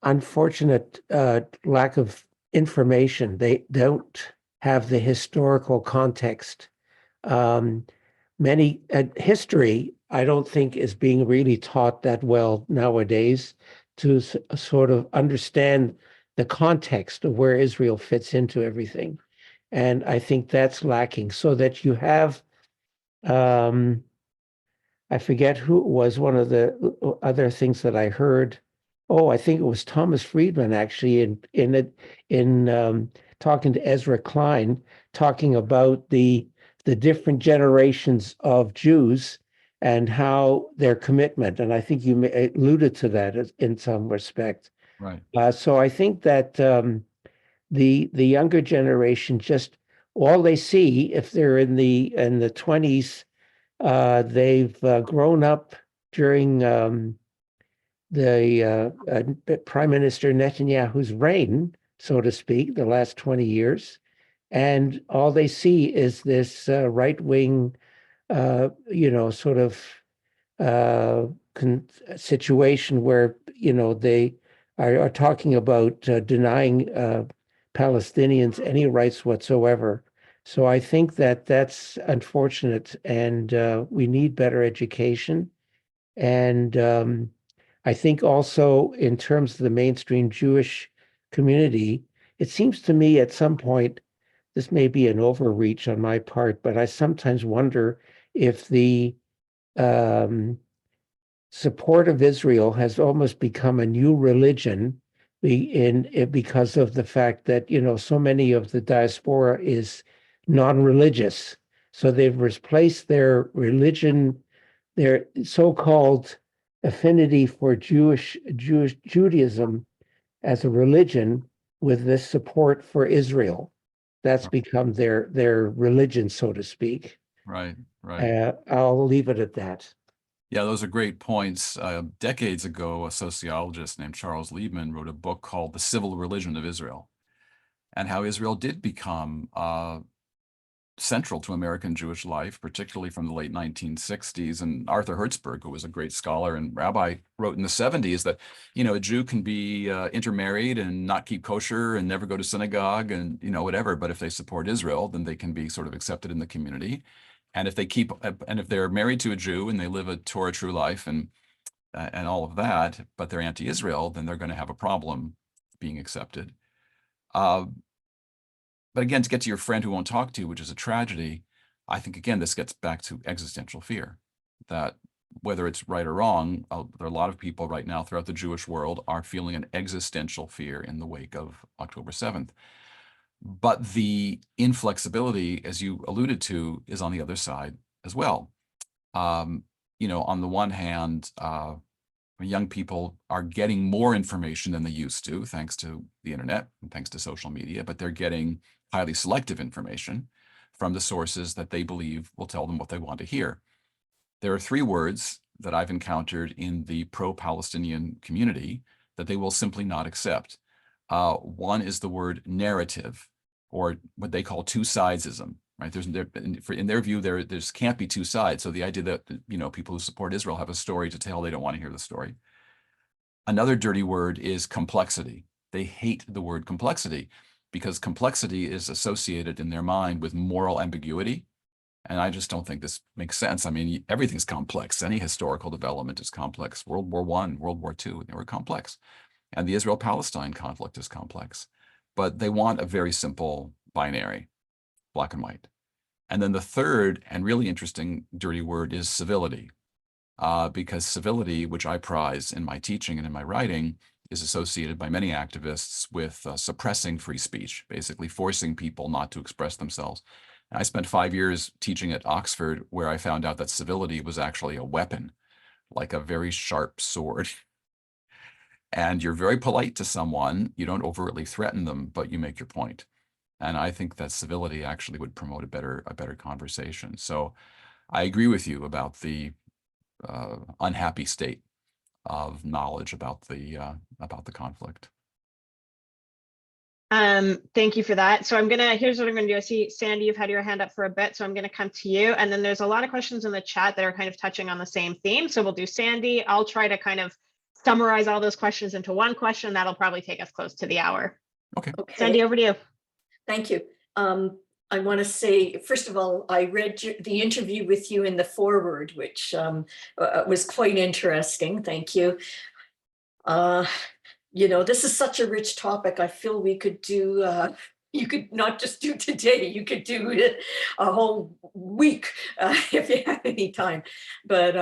unfortunate lack of information. They don't have the historical context. Many history, I don't think, is being really taught that well nowadays to sort of understand the context of where Israel fits into everything. And I think that's lacking, so that you have, I forget who it was, one of the other things that I heard. Oh, I think it was Thomas Friedman, actually, in talking to Ezra Klein, talking about the different generations of Jews and how their commitment, and I think you alluded to that in some respect. Right. So I think that the younger generation, just all they see, if they're in the 20s, they've grown up during the Prime Minister Netanyahu's reign, so to speak, the last 20 years. And all they see is this right-wing, sort of situation where, they are talking about denying Palestinians any rights whatsoever. So I think that that's unfortunate, and we need better education. And I think also in terms of the mainstream Jewish community, it seems to me at some point, this may be an overreach on my part, but I sometimes wonder if the support of Israel has almost become a new religion because of the fact that, so many of the diaspora is non-religious. So they've replaced their religion, their so-called affinity for Judaism as a religion with this support for Israel. That's become their religion, so to speak. Right, right. I'll leave it at that. Yeah, those are great points. Decades ago, a sociologist named Charles Liebman wrote a book called The Civil Religion of Israel, and how Israel did become central to American Jewish life, particularly from the late 1960s. And Arthur Hertzberg, who was a great scholar and rabbi, wrote in the 70s that, a Jew can be intermarried and not keep kosher and never go to synagogue and, whatever. But if they support Israel, then they can be sort of accepted in the community. And if they're married to a Jew and they live a Torah true life and all of that, but they're anti-Israel, then they're going to have a problem being accepted. But again, to get to your friend who won't talk to you, which is a tragedy, I think, again, this gets back to existential fear, that whether it's right or wrong, there are a lot of people right now throughout the Jewish world are feeling an existential fear in the wake of October 7th. But the inflexibility, as you alluded to, is on the other side as well. On the one hand, young people are getting more information than they used to, thanks to the internet and thanks to social media, but they're getting highly selective information from the sources that they believe will tell them what they want to hear. There are 3 words that I've encountered in the pro-Palestinian community that they will simply not accept. One is the word narrative, or what they call two-sidesism, right? In their view, there can't be 2 sides. So the idea that, people who support Israel have a story to tell, they don't want to hear the story. Another dirty word is complexity. They hate the word complexity because complexity is associated in their mind with moral ambiguity. And I just don't think this makes sense. I mean, everything's complex. Any historical development is complex. World War I, World War II, they were complex. And the Israel-Palestine conflict is complex. But they want a very simple binary, black and white. And then the third and really interesting dirty word is civility, because civility, which I prize in my teaching and in my writing, is associated by many activists with suppressing free speech, basically forcing people not to express themselves. And I spent 5 years teaching at Oxford, where I found out that civility was actually a weapon, like a very sharp sword. And you're very polite to someone, you don't overtly threaten them, but you make your point. And I think that civility actually would promote a better conversation. So I agree with you about the unhappy state of knowledge about the conflict. Thank you for that. So here's what I'm gonna do. I see, Sandy, you've had your hand up for a bit, so I'm gonna come to you. And then there's a lot of questions in the chat that are kind of touching on the same theme. So we'll do Sandy. I'll try to kind of summarize all those questions into one question. That'll probably take us close to the hour. Okay. Sandy, over to you. Thank you. I want to say, first of all, I read the interview with you in the foreword, which was quite interesting. Thank you. This is such a rich topic. I feel we could do, you could not just do today, you could do it a whole week if you had any time. But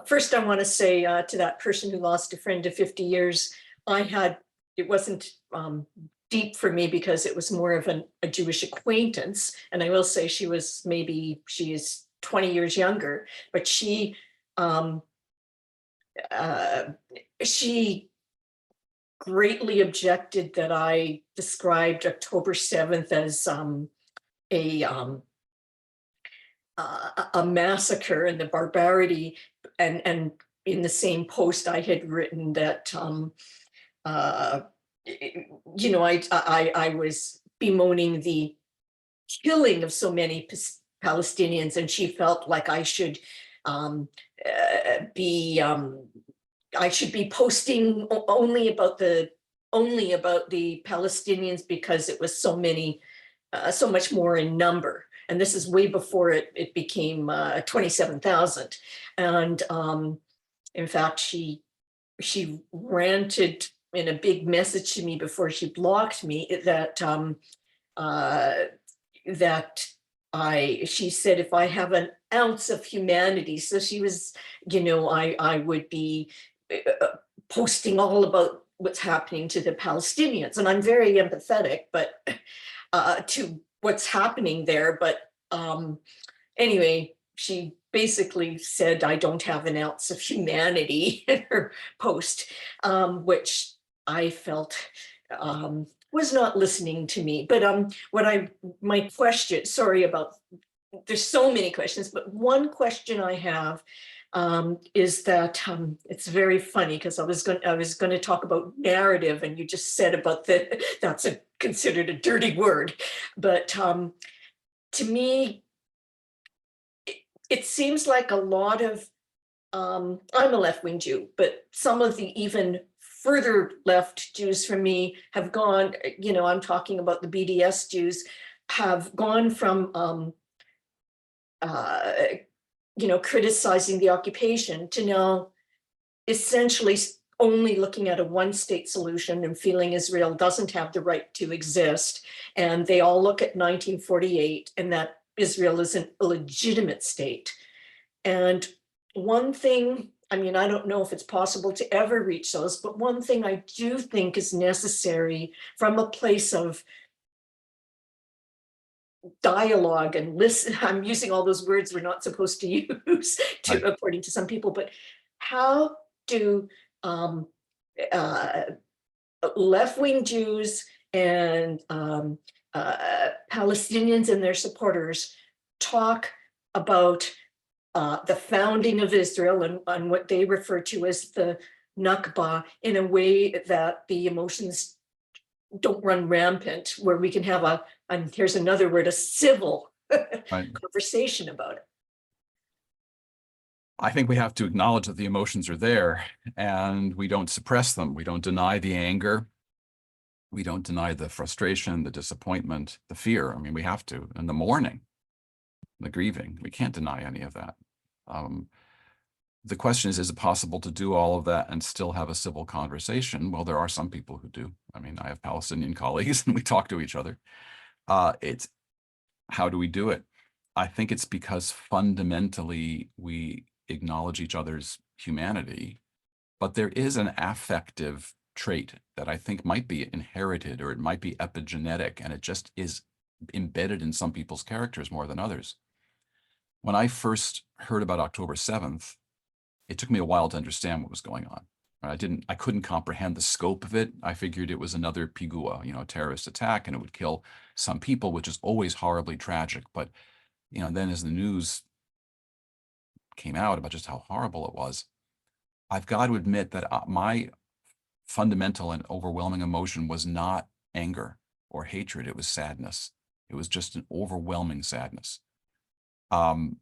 first I want to say to that person who lost a friend to 50 years, it wasn't deep for me because it was more of a Jewish acquaintance. And I will say she is 20 years younger, but she greatly objected that I described October 7th as a massacre and the barbarity. And in the same post I had written that, I was bemoaning the killing of so many Palestinians, and she felt like I should be posting only about the Palestinians because it was so many so much more in number. And this is way before it became 27,000. And in fact, she ranted in a big message to me before she blocked me that she said, if I have an ounce of humanity, so she was, I would be posting all about what's happening to the Palestinians. And I'm very empathetic, but to what's happening there. But anyway, she basically said, I don't have an ounce of humanity in her post, which I felt was not listening to me. But my question, sorry about, there's so many questions, but one question I have is that it's very funny because I was going to talk about narrative, and you just said about that's considered a dirty word, but to me, it seems like a lot of I'm a left-wing Jew, but some of the even further left Jews from me have gone, I'm talking about the BDS Jews, have gone from criticizing the occupation to now essentially only looking at a one-state solution and feeling Israel doesn't have the right to exist. And they all look at 1948 and that Israel is an illegitimate state. And one thing, I don't know if it's possible to ever reach those, but one thing I do think is necessary from a place of dialogue and listen. I'm using all those words we're not supposed to use according to some people, but how do left-wing Jews and Palestinians and their supporters talk about the founding of Israel and what they refer to as the Nakba in a way that the emotions don't run rampant, where we can have and here's another word, a civil conversation about it. I think we have to acknowledge that the emotions are there and we don't suppress them. We don't deny the anger. We don't deny the frustration, the disappointment, the fear. We have to, and the mourning, the grieving. We can't deny any of that. The question is it possible to do all of that and still have a civil conversation? Well, there are some people who do. I have Palestinian colleagues and we talk to each other. It's how do we do it? I think it's because fundamentally we acknowledge each other's humanity, but there is an affective trait that I think might be inherited or it might be epigenetic, and it just is embedded in some people's characters more than others. When I first heard about October 7th, it took me a while to understand what was going on. I couldn't comprehend the scope of it. I figured it was another pigua, a terrorist attack, and it would kill some people, which is always horribly tragic. But, then as the news came out about just how horrible it was, I've got to admit that my fundamental and overwhelming emotion was not anger or hatred. It was sadness. It was just an overwhelming sadness. How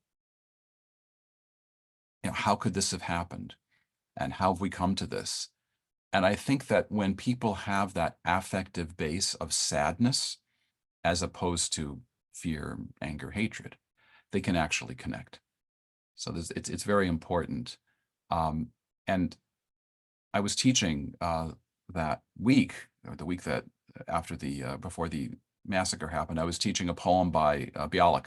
could this have happened? And how have we come to this? And I think that when people have that affective base of sadness, as opposed to fear, anger, hatred, they can actually connect. So it's very important. And I was teaching that week, or the week that after before the massacre happened, I was teaching a poem by Bialik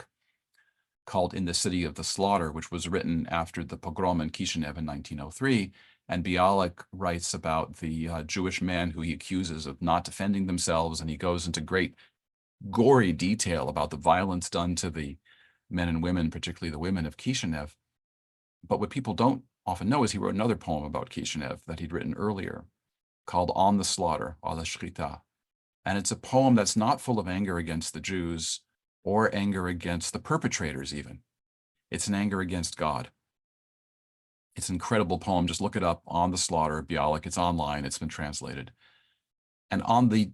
called In the City of the Slaughter, which was written after the pogrom in Kishinev in 1903. And Bialik writes about the Jewish man who he accuses of not defending themselves, and he goes into great gory detail about the violence done to the men and women, particularly the women of Kishinev. But what people don't often know is he wrote another poem about Kishinev that he'd written earlier called On the Slaughter, Ala Shrita. And it's a poem that's not full of anger against the Jews or anger against the perpetrators even. It's an anger against God. It's an incredible poem. Just look it up, On the Slaughter, Bialik. It's online. It's been translated. And on the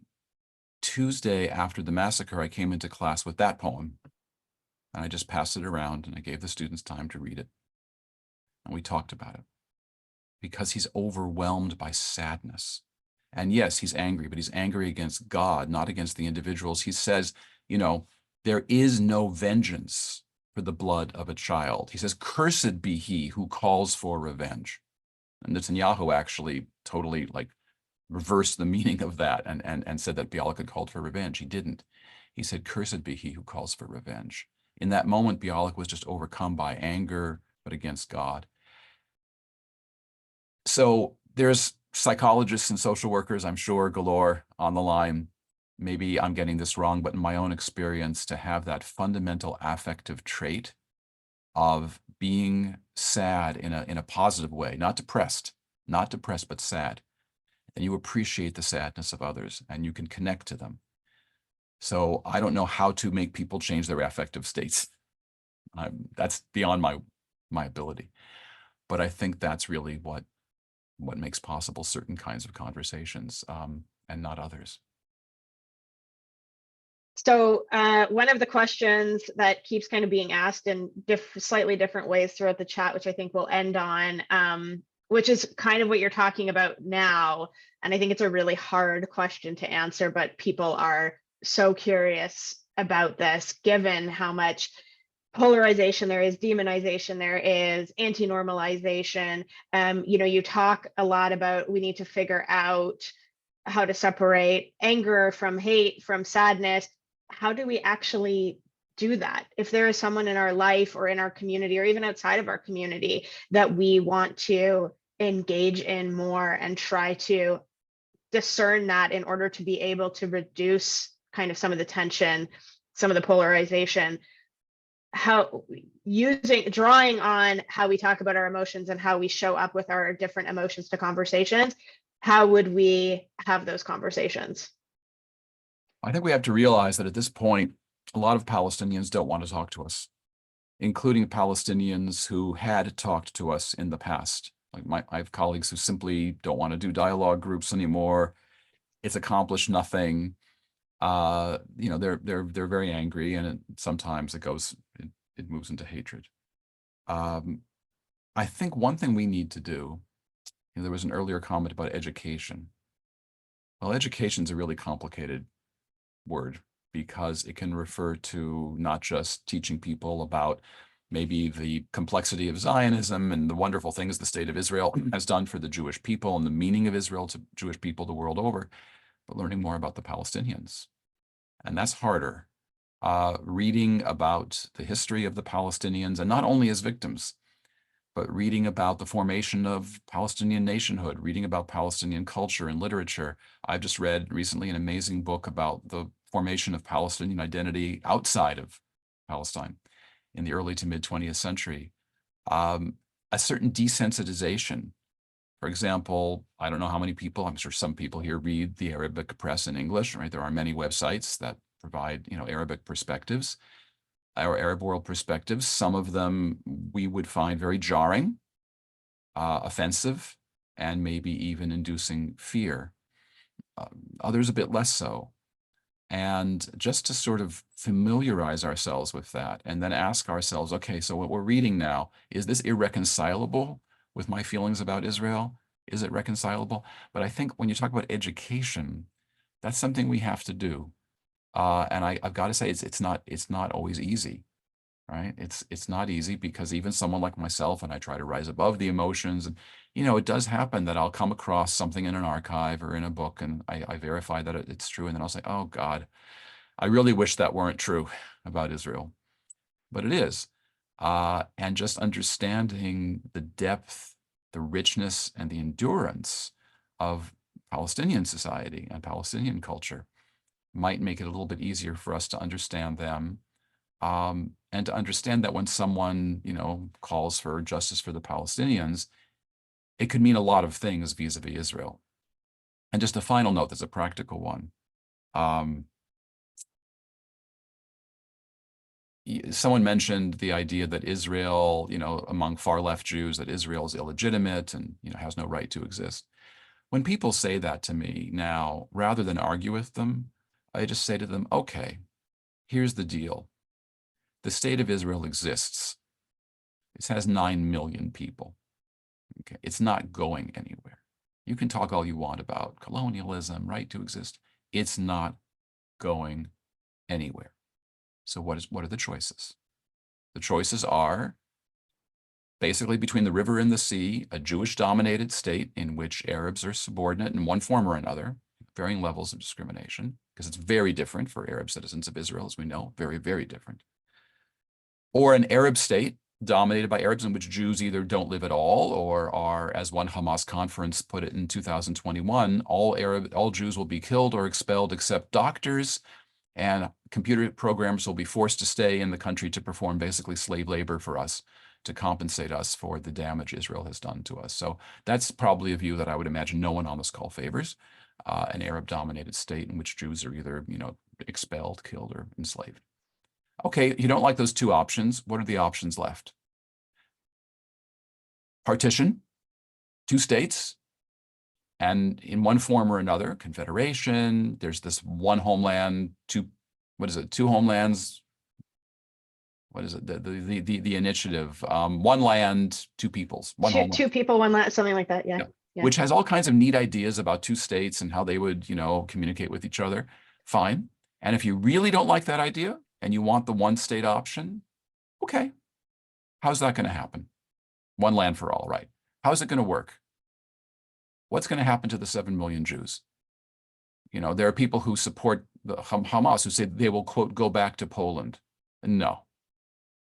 Tuesday after the massacre, I came into class with that poem. And I just passed it around and I gave the students time to read it. And we talked about it. Because he's overwhelmed by sadness. And yes, he's angry, but he's angry against God, not against the individuals. He says, you know, there is no vengeance for the blood of a child. He says, cursed be he who calls for revenge. And Netanyahu actually totally like reversed the meaning of that and said that Bialik had called for revenge. He didn't. He said, cursed be he who calls for revenge. In that moment, Bialik was just overcome by anger, but against God. So there's psychologists and social workers, I'm sure, galore on the line. Maybe I'm getting this wrong, but in my own experience, to have that fundamental affective trait of being sad in a positive way, not depressed, but sad. And you appreciate the sadness of others and you can connect to them. So I don't know how to make people change their affective states. That's beyond my ability. But I think that's really what makes possible certain kinds of conversations and not others. So one of the questions that keeps kind of being asked in slightly different ways throughout the chat, which I think we'll end on, which is kind of what you're talking about now. And I think it's a really hard question to answer, but people are so curious about this, given how much polarization there is, demonization there is, anti-normalization. You know, you talk a lot about we need to figure out how to separate anger from hate, from sadness. How do we actually do that? If there is someone in our life or in our community or even outside of our community that we want to engage in more and try to discern that in order to be able to reduce kind of some of the tension, some of the polarization, drawing on how we talk about our emotions and how we show up with our different emotions to conversations, how would we have those conversations? I think we have to realize that at this point, a lot of Palestinians don't want to talk to us, including Palestinians who had talked to us in the past. Like I have colleagues who simply don't want to do dialogue groups anymore. It's accomplished nothing. You know, they're very angry, and sometimes it moves into hatred. I think one thing we need to do, you know, there was an earlier comment about education. Well, education is a really complicated word because it can refer to not just teaching people about maybe the complexity of Zionism and the wonderful things the state of Israel has done for the Jewish people and the meaning of Israel to Jewish people the world over, but learning more about the Palestinians. And that's harder. Reading about the history of the Palestinians, and not only as victims, but reading about the formation of Palestinian nationhood, reading about Palestinian culture and literature. I've just read recently an amazing book about the formation of Palestinian identity outside of Palestine in the early to mid 20th century. A certain desensitization. For example, I don't know how many people, I'm sure some people here read the Arabic press in English, right? There are many websites that provide, you know, Arabic perspectives, or Arab world perspectives. Some of them we would find very jarring, offensive, and maybe even inducing fear. Others a bit less so. And just to sort of familiarize ourselves with that and then ask ourselves, okay, so what we're reading now, is this irreconcilable with my feelings about Israel? Is it reconcilable? But I think when you talk about education, that's something we have to do. And I've got to say, it's not always easy, right? It's not easy because even someone like myself, and I try to rise above the emotions, and you know, it does happen that I'll come across something in an archive or in a book, and I verify that it's true, and then I'll say, oh God, I really wish that weren't true about Israel, but it is. And just understanding the depth, the richness, and the endurance of Palestinian society and Palestinian culture might make it a little bit easier for us to understand them, and to understand that when someone, you know, calls for justice for the Palestinians, it could mean a lot of things vis-a-vis Israel. And just a final note, that's a practical one. Someone mentioned the idea that Israel, you know, among far left Jews, that Israel is illegitimate and, you know, has no right to exist. When people say that to me now, rather than argue with them, I just say to them, okay, here's the deal. The state of Israel exists. It has 9 million people. Okay, it's not going anywhere. You can talk all you want about colonialism, right to exist. It's not going anywhere. So what are the choices? The choices are basically between the river and the sea, a Jewish-dominated state in which Arabs are subordinate in one form or another, varying levels of discrimination, because it's very different for Arab citizens of Israel, as we know, very, very different. Or an Arab state dominated by Arabs in which Jews either don't live at all or are, as one Hamas conference put it in 2021, all Jews will be killed or expelled except doctors, and computer programmers will be forced to stay in the country to perform basically slave labor for us, to compensate us for the damage Israel has done to us. So that's probably a view that I would imagine no one on this call favors, an Arab-dominated state in which Jews are either, expelled, killed, or enslaved. Okay, you don't like those two options. What are the options left? Partition, 2 states, and in one form or another, confederation, there's this one homeland, two homelands, what is it, the initiative, one land, 2 peoples, one homeland. 2 people, 1 land, something like that, yeah. Which has all kinds of neat ideas about 2 states and how they would, communicate with each other. Fine. And if you really don't like that idea and you want the 1 state option, okay, how's that going to happen? 1 land for all, right? How's it going to work? What's going to happen to the 7 million Jews? There are people who support the Hamas who say they will, quote, go back to Poland. No.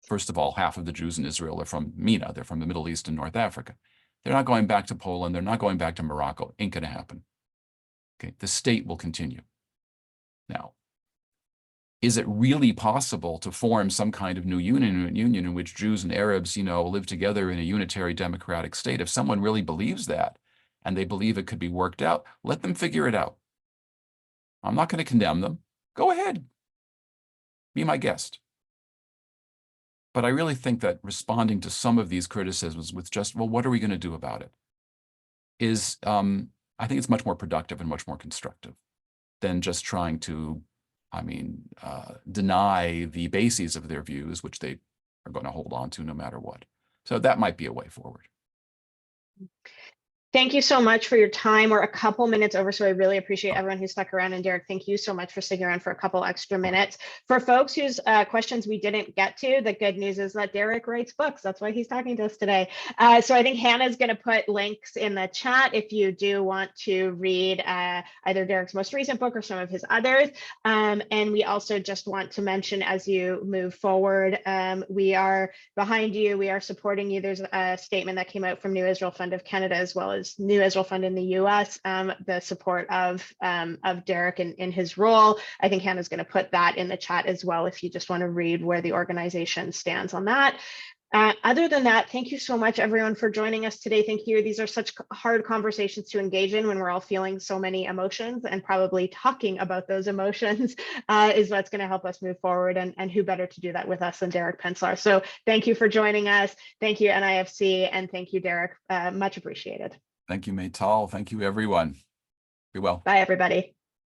First of all, half of the Jews in Israel are from MENA. They're from the Middle East and North Africa. They're not going back to Poland. They're not going back to Morocco. Ain't going to happen. Okay, the state will continue. Now, is it really possible to form some kind of new union in which Jews and Arabs, live together in a unitary democratic state? If someone really believes that, and they believe it could be worked out, let them figure it out. I'm not going to condemn them. Go ahead. Be my guest. But I really think that responding to some of these criticisms with just, well, what are we going to do about it? Is, I think it's much more productive and much more constructive than just trying to, deny the bases of their views, which they are going to hold on to no matter what. So that might be a way forward. Thank you so much for your time. We're a couple minutes over, so I really appreciate everyone who stuck around. And Derek, thank you so much for sticking around for a couple extra minutes. For folks whose questions we didn't get to, the good news is that Derek writes books. That's why he's talking to us today. So I think Hannah's going to put links in the chat if you do want to read either Derek's most recent book or some of his others. And we also just want to mention, as you move forward, we are behind you. We are supporting you. There's a statement that came out from New Israel Fund of Canada, as well as New Israel Fund in the US, the support of Derek in his role. I think Hannah's going to put that in the chat as well if you just want to read where the organization stands on that. Other than that, thank you so much, everyone, for joining us today. Thank you. These are such hard conversations to engage in when we're all feeling so many emotions, and probably talking about those emotions is what's going to help us move forward. And who better to do that with us than Derek Penslar. So thank you for joining us. Thank you, NIFC, and thank you, Derek. Much appreciated. Thank you, Maytal. Thank you, everyone. Be well. Bye, everybody.